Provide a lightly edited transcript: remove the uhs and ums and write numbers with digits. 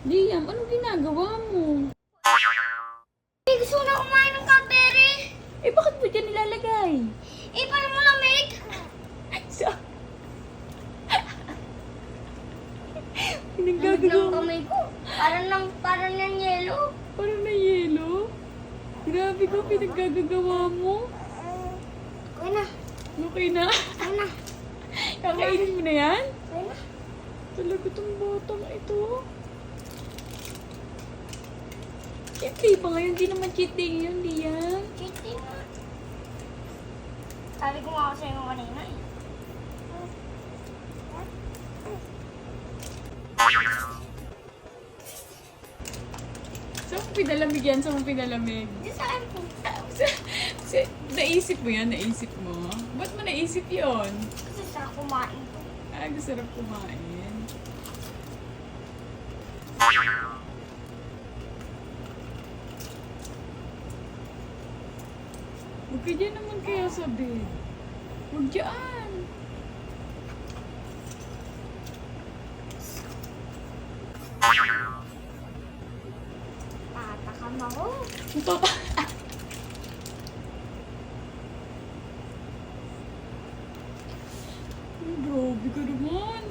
Liam, anong ginagawa mo? Eh, gusto ko na kumain ng cranberry. Eh, bakit mo dyan nilalagay? Eh, paano mo lamig? So, Lamig ng pinaggagawa mo. kamay ko. Parang ng yelo. Parang na yelo. Grabe ko, pinaggagawa mo. Okay na. Okay na. Okay na. Kakainin mo na yan? Okay na. Talaga tong botang ito. Hindi pa ngayon, hindi naman cheat day yun, Liam. Cheating na. Sabi ko nga sa'yo kanina eh. Saan mo pinalamig yan? Saan mo pinalamig? Di sa akin po. Naisip mo yan? Naisip mo? Ba't mo naisip yon? Kasi sa kumain ko. Ah, gusto sarap kumain. Huwag ka dyan naman kaya sa bed. Huwag dyan. Tatakam ako. Papa. Grabe ka naman.